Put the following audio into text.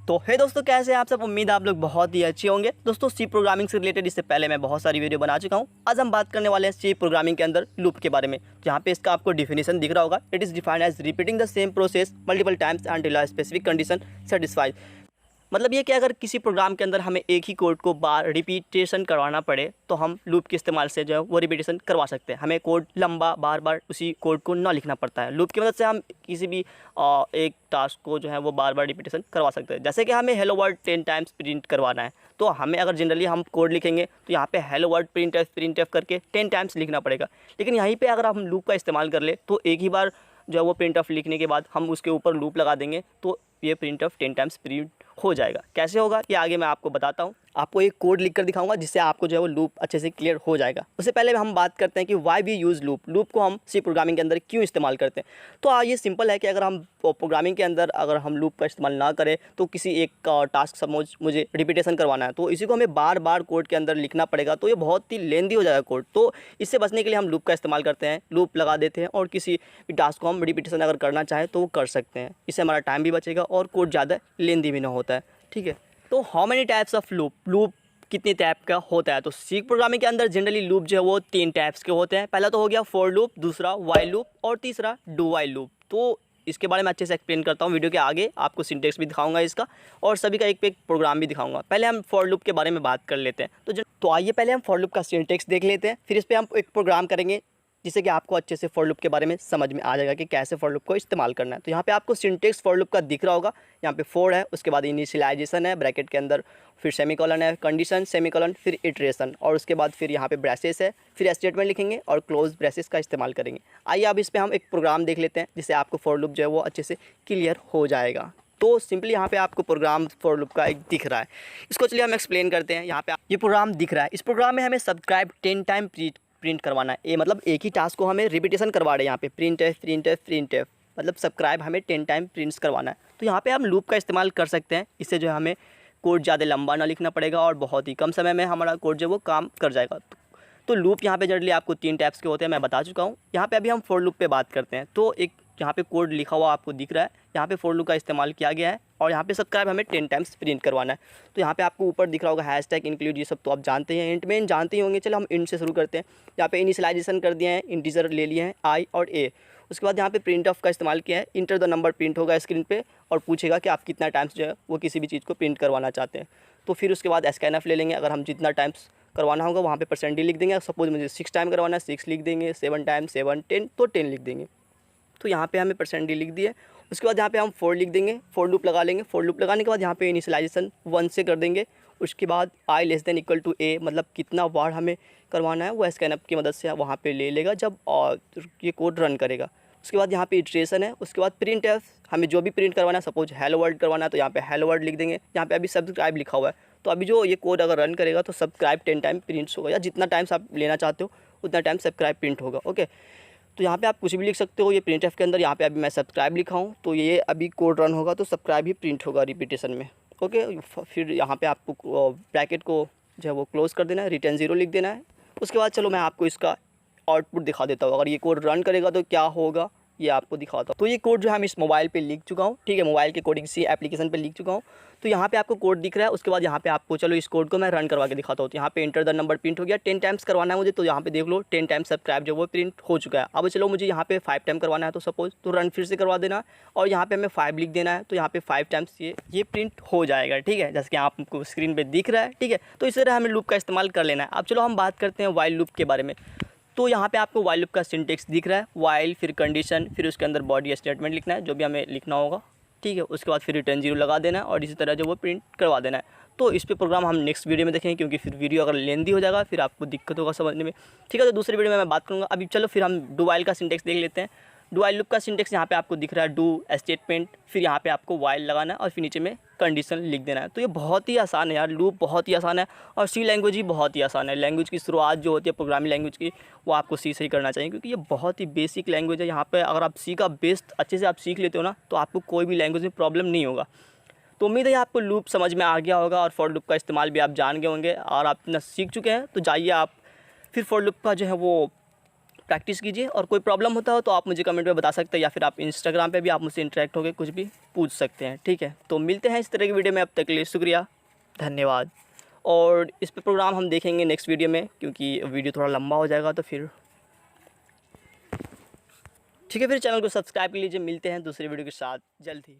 तो हे दोस्तों, कैसे हैं आप सब। उम्मीद है आप लोग बहुत ही अच्छे होंगे। दोस्तों, सी प्रोग्रामिंग से रिलेटेड इससे पहले मैं बहुत सारी वीडियो बना चुका हूं। आज हम बात करने वाले हैं सी प्रोग्रामिंग के अंदर लूप के बारे में। जहां पे इसका आपको डिफिनेशन दिख रहा होगा, it is defined as repeating the same process multiple times until a specific condition satisfied. मतलब ये कि अगर किसी प्रोग्राम के अंदर हमें एक ही कोड को बार रिपीटेशन करवाना पड़े तो हम लूप के इस्तेमाल से जो है वो रिपीटेशन करवा सकते हैं। हमें कोड लंबा बार बार उसी कोड को ना लिखना पड़ता है। लूप की मदद से हम किसी भी एक टास्क को जो है वो बार बार रिपीटेशन करवा सकते हैं। जैसे कि हमें हेलो वर्ड 10 टाइम्स प्रिंट करवाना है, तो हमें अगर जनरली हम कोड लिखेंगे तो यहाँ पे हेलो वर्ड प्रिंट एफ करके 10 टाइम्स लिखना पड़ेगा। लेकिन यहीं पर अगर हम लूप का इस्तेमाल कर ले तो एक ही बार जो है वो प्रिंट ऑफ लिखने के बाद हम उसके ऊपर लूप लगा देंगे तो ये प्रिंट ऑफ 10 टाइम्स प्रिंट हो जाएगा। कैसे होगा ये आगे मैं आपको बताता हूँ। आपको एक कोड लिख कर दिखाऊंगा जिससे आपको जो है वो लूप अच्छे से क्लियर हो जाएगा। उससे पहले हम बात करते हैं कि why we use loop. Loop को हम सी प्रोग्रामिंग के अंदर क्यों इस्तेमाल करते हैं। तो ये सिंपल है कि अगर हम प्रोग्रामिंग के अंदर अगर हम लूप का इस्तेमाल ना करें तो किसी एक टास्क सपोज मुझे रिपीटेशन करवाना है तो इसी को हमें बार बार कोड के अंदर लिखना पड़ेगा, तो ये बहुत ही लेंदी हो जाएगा कोड। तो इससे बचने के लिए हम लूप का इस्तेमाल करते हैं, लूप लगा देते हैं और किसी भी टास्क को हम रिपीटेशन अगर करना चाहें तो वो कर सकते हैं। इससे हमारा टाइम भी बचेगा और कोड ज़्यादा लेंदी भी ना होता है। ठीक है, तो how many types of loop, loop कितने टाइप का होता है। तो सी प्रोग्रामिंग के अंदर जनरली लूप जो है वो 3 टाइप्स के होते हैं। पहला तो हो गया फॉर लूप, दूसरा वाइल लूप और तीसरा डू वाइल लूप। तो इसके बारे में अच्छे से एक्सप्लेन करता हूँ वीडियो के आगे। आपको सिंटेक्स भी दिखाऊंगा इसका और सभी का एक पे एक प्रोग्राम भी दिखाऊंगा। पहले हम फॉर लूप के बारे में बात कर लेते हैं। तो आइए पहले हम फॉर लूप का सिंटेक्स देख लेते हैं, फिर इस पर हम एक प्रोग्राम करेंगे जिससे कि आपको अच्छे से फॉर लूप के बारे में समझ में आ जाएगा कि कैसे फॉर लूप को इस्तेमाल करना है। तो यहाँ पे आपको सिंटेक्स फॉर लूप का दिख रहा होगा। यहाँ पे फॉर है, उसके बाद इनिशियलाइजेशन है ब्रैकेट के अंदर, फिर सेमीकोलन है, कंडीशन सेमीकोलन, फिर इटरेशन और उसके बाद फिर यहाँ पे ब्रेसेस है, फिर स्टेटमेंट लिखेंगे और क्लोज ब्रेसेस का इस्तेमाल करेंगे। आइए अब इस पर हम एक प्रोग्राम देख लेते हैं जिससे आपको फॉर लूप जो है वो अच्छे से क्लियर हो जाएगा। तो सिंपली यहाँ पे आपको प्रोग्राम फॉर लूप का एक दिख रहा है, इसको चलिए हम एक्सप्लेन करते हैं। यहाँ पे ये प्रोग्राम दिख रहा है, इस प्रोग्राम में हमें सब्सक्राइब 10 टाइम प्रिंट करवाना है। ये मतलब एक ही टास्क को हमें रिपीटेशन करवा रहे हैं। यहाँ पे प्रिंट एफ मतलब सब्सक्राइब हमें 10 टाइम प्रिंट्स करवाना है। तो यहाँ पे हम लूप का इस्तेमाल कर सकते हैं। इससे जो है हमें कोड ज़्यादा लंबा ना लिखना पड़ेगा और बहुत ही कम समय में हमारा कोड जो वो काम कर जाएगा। तो लूप यहाँ पे जनरली आपको 3 टाइप्स के होते हैं, मैं बता चुका हूँ। यहाँ पे अभी हम फॉर लूप पे बात करते हैं। तो एक यहाँ पे कोड लिखा हुआ आपको दिख रहा है, यहाँ पे फॉर लूप का इस्तेमाल किया गया है और यहाँ पे सब्सक्राइब हमें 10 टाइम्स प्रिंट करवाना है। तो यहाँ पे आपको ऊपर दिख रहा होगा हैशटैग इंक्लूड, ये सब तो आप जानते हैं, इंट मेन जानते ही होंगे। चलो हम इंट से शुरू करते हैं। यहाँ पे इनिशियलाइजेशन कर दिए हैं, इंटीजर ले लिए हैं आई और ए। उसके बाद यहाँ पे प्रिंट ऑफ का इस्तेमाल किया है, इंटर द नंबर प्रिंट होगा स्क्रीन पे और पूछेगा कि आप कितना टाइम्स जो है वो किसी भी चीज़ को प्रिंट करवाना चाहते हैं। तो फिर उसके बाद स्कैनफ ले लेंगे, अगर हम जितना टाइम्स करवाना होगा वहाँ पे % लिख देंगे। सपोज मुझे 6 टाइम करवाना है 6 लिख देंगे, 7 टाइम 7, 10 तो 10 लिख देंगे। तो यहाँ पे हमें % लिख दिए। उसके बाद यहाँ पे हम फॉर लिख देंगे, फॉर लूप लगा लेंगे। फॉर लूप लगाने के बाद यहाँ पे इनिशियलाइजेशन 1 से कर देंगे। उसके बाद i less than equal to a, मतलब कितना बार हमें करवाना है वो स्कैनअप की मदद से वहाँ पे ले लेगा जब ये कोड रन करेगा। उसके बाद यहाँ पे इटरेशन है। उसके बाद प्रिंट एफ, हमें जो भी प्रिंट करवाना है, सपोज हेलो वर्ल्ड करवाना है तो यहाँ पे हेलो वर्ल्ड लिख देंगे। यहाँ पे अभी सब्सक्राइब लिखा हुआ है तो अभी जो ये कोड अगर रन करेगा तो सब्सक्राइब 10 टाइम प्रिंट्स होगा, या जितना टाइम्स आप लेना चाहते हो उतना टाइम सब्सक्राइब प्रिंट होगा। ओके, तो यहाँ पे आप कुछ भी लिख सकते हो। ये प्रिंट एफ के अंदर यहाँ पे अभी मैं सब्सक्राइब लिखा हूँ तो ये अभी कोड रन होगा तो सब्सक्राइब ही प्रिंट होगा रिपीटेशन में। ओके, फिर यहाँ पे आपको ब्रैकेट को जो है वो क्लोज कर देना है, रिटर्न 0 लिख देना है। उसके बाद चलो मैं आपको इसका आउटपुट दिखा देता हूँ। अगर ये कोड रन करेगा तो क्या होगा ये आपको दिखाता हूँ। तो ये कोड जो है हम इस मोबाइल पे लिख चुका हूँ। ठीक है, मोबाइल के कोडिंग सी एप्लीकेशन पे लिख चुका हूँ। तो यहाँ पे आपको कोड दिख रहा है। उसके बाद यहाँ पे आपको चलो इस कोड को मैं रन करवा के दिखाता हूँ। तो यहाँ पे इंटर द नंबर प्रिंट हो गया, 10 टाइम्स करवाना है मुझे। तो यहाँ पे देख लो 10 टाइम्स सब्सक्राइब जो वो प्रिंट हो चुका है। अब चलो मुझे यहाँ पे 5 टाइम करवाना है तो सपोज तो रन फिर से करवा देना और यहाँ पे हमें 5 लिख देना है। तो यहाँ पे 5 टाइम्स ये प्रिंट हो जाएगा। ठीक है, जैसे कि आपको स्क्रीन पर दिख रहा है। ठीक है, तो इस तरह हमें लूप का इस्तेमाल कर लेना है। अब चलो हम बात करते हैं वाइल लूप के बारे में। तो यहाँ पे आपको वाइल लूप का सिंटेक्स दिख रहा है, वाइल फिर कंडीशन फिर उसके अंदर बॉडी स्टेटमेंट लिखना है जो भी हमें लिखना होगा। ठीक है, उसके बाद फिर रिटर्न 0 लगा देना है और इसी तरह जो वो प्रिंट करवा देना है। तो इस पे प्रोग्राम हम नेक्स्ट वीडियो में देखेंगे क्योंकि फिर वीडियो अगर लेंदी हो जाएगा फिर आपको दिक्कत होगा समझने में। ठीक है, तो दूसरी वीडियो में मैं बात करूँगा। अभी चलो फिर हम डू वाइल का सिंटेक्स देख लेते हैं। डू वाइल लूप का सिंटेक्स यहाँ पे आपको दिख रहा है, डू स्टेटमेंट फिर यहाँ पे आपको वाइल लगाना है और फिर नीचे में कंडीशन लिख देना है। तो ये बहुत ही आसान है यार, लूप बहुत ही आसान है और सी लैंग्वेज ही बहुत ही आसान है। लैंग्वेज की शुरुआत जो होती है प्रोग्रामिंग लैंग्वेज की वो आपको सी से ही करना चाहिए क्योंकि ये बहुत ही बेसिक लैंग्वेज है। यहाँ पे अगर आप सी का बेस अच्छे से आप सीख लेते हो ना तो आपको कोई भी लैंग्वेज में प्रॉब्लम नहीं होगा। तो उम्मीद है आपको लूप समझ में आ गया होगा और फॉर लूप का इस्तेमाल भी आप जान गए होंगे और आप इतना सीख चुके हैं। तो जाइए आप फिर फॉर लूप का जो है वो प्रैक्टिस कीजिए, और कोई प्रॉब्लम होता हो तो आप मुझे कमेंट में बता सकते हैं, या फिर आप इंस्टाग्राम पे भी आप मुझसे इंटरेक्ट होकर कुछ भी पूछ सकते हैं, ठीक है। तो मिलते हैं इस तरह की वीडियो में, अब तक के लिए शुक्रिया, धन्यवाद। और इस पे प्रोग्राम हम देखेंगे नेक्स्ट वीडियो में, क्योंकि वीडियो थोड़ा लंबा हो जाएगा तो फिर ठीक है। फिर चैनल को सब्सक्राइब कर लीजिए। मिलते हैं दूसरी वीडियो के साथ जल्द ही।